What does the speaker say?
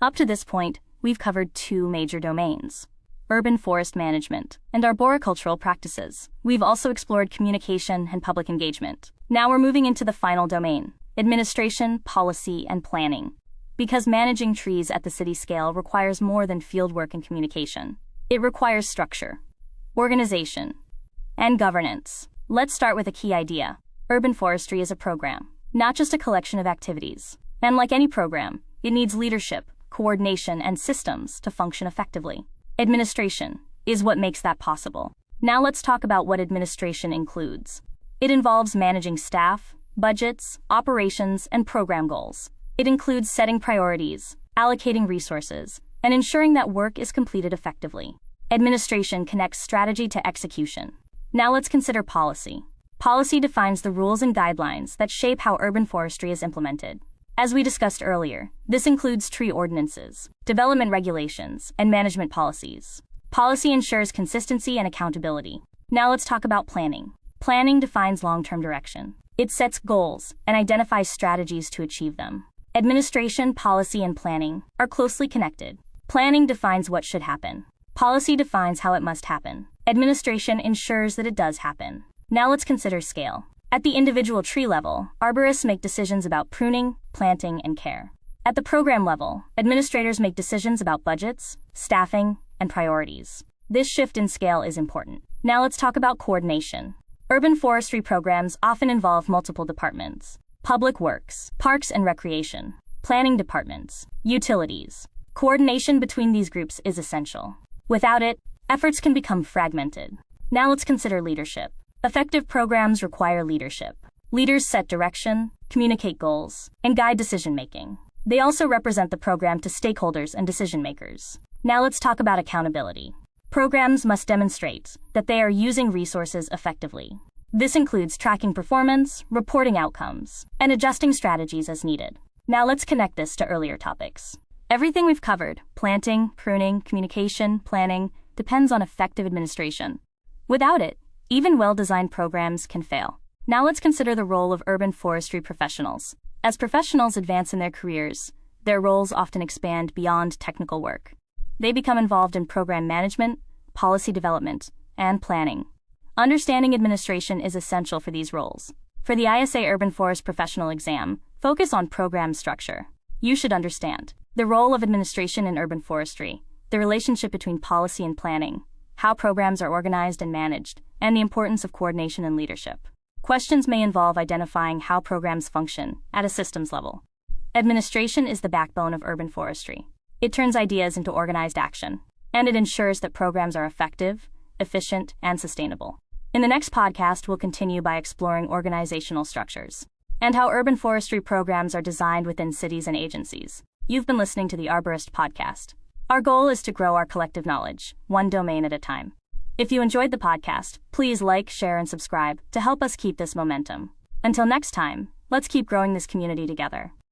Up to this point, we've covered two major domains: urban forest management and arboricultural practices. We've also explored communication and public engagement. Now we're moving into the final domain: administration, policy, and planning. Because managing trees at the city scale requires more than fieldwork and communication. It requires structure, organization, and governance. Let's start with a key idea. Urban forestry is a program, not just a collection of activities. And like any program, it needs leadership, coordination, and systems to function effectively. Administration is what makes that possible. Now let's talk about what administration includes. It involves managing staff, budgets, operations, and program goals. It includes setting priorities, allocating resources, and ensuring that work is completed effectively. Administration connects strategy to execution. Now let's consider policy. Policy defines the rules and guidelines that shape how urban forestry is implemented. As we discussed earlier, this includes tree ordinances, development regulations, and management policies. Policy ensures consistency and accountability. Now let's talk about planning. Planning defines long-term direction. It sets goals and identifies strategies to achieve them. Administration, policy, and planning are closely connected. Planning defines what should happen. Policy defines how it must happen. Administration ensures that it does happen. Now let's consider scale. At the individual tree level, arborists make decisions about pruning, planting, and care. At the program level, administrators make decisions about budgets, staffing, and priorities. This shift in scale is important. Now let's talk about coordination. Urban forestry programs often involve multiple departments: public works, parks and recreation, planning departments, utilities. Coordination between these groups is essential. Without it, efforts can become fragmented. Now let's consider leadership. Effective programs require leadership. Leaders set direction, communicate goals, and guide decision-making. They also represent the program to stakeholders and decision-makers. Now let's talk about accountability. Programs must demonstrate that they are using resources effectively. This includes tracking performance, reporting outcomes, and adjusting strategies as needed. Now let's connect this to earlier topics. Everything we've covered, planting, pruning, communication, planning, depends on effective administration. Without it, even well-designed programs can fail. Now let's consider the role of urban forestry professionals. As professionals advance in their careers, their roles often expand beyond technical work. They become involved in program management, policy development, and planning. Understanding administration is essential for these roles. For the ISA Urban Forest Professional Exam, focus on program structure. You should understand the role of administration in urban forestry, the relationship between policy and planning, how programs are organized and managed, and the importance of coordination and leadership. Questions may involve identifying how programs function at a systems level. Administration is the backbone of urban forestry. It turns ideas into organized action, and it ensures that programs are effective, efficient, and sustainable. In the next podcast, we'll continue by exploring organizational structures and how urban forestry programs are designed within cities and agencies. You've been listening to the Arborist-podcast. Our goal is to grow our collective knowledge, one domain at a time. If you enjoyed the podcast, please like, share, and subscribe to help us keep this momentum. Until next time, let's keep growing this community together.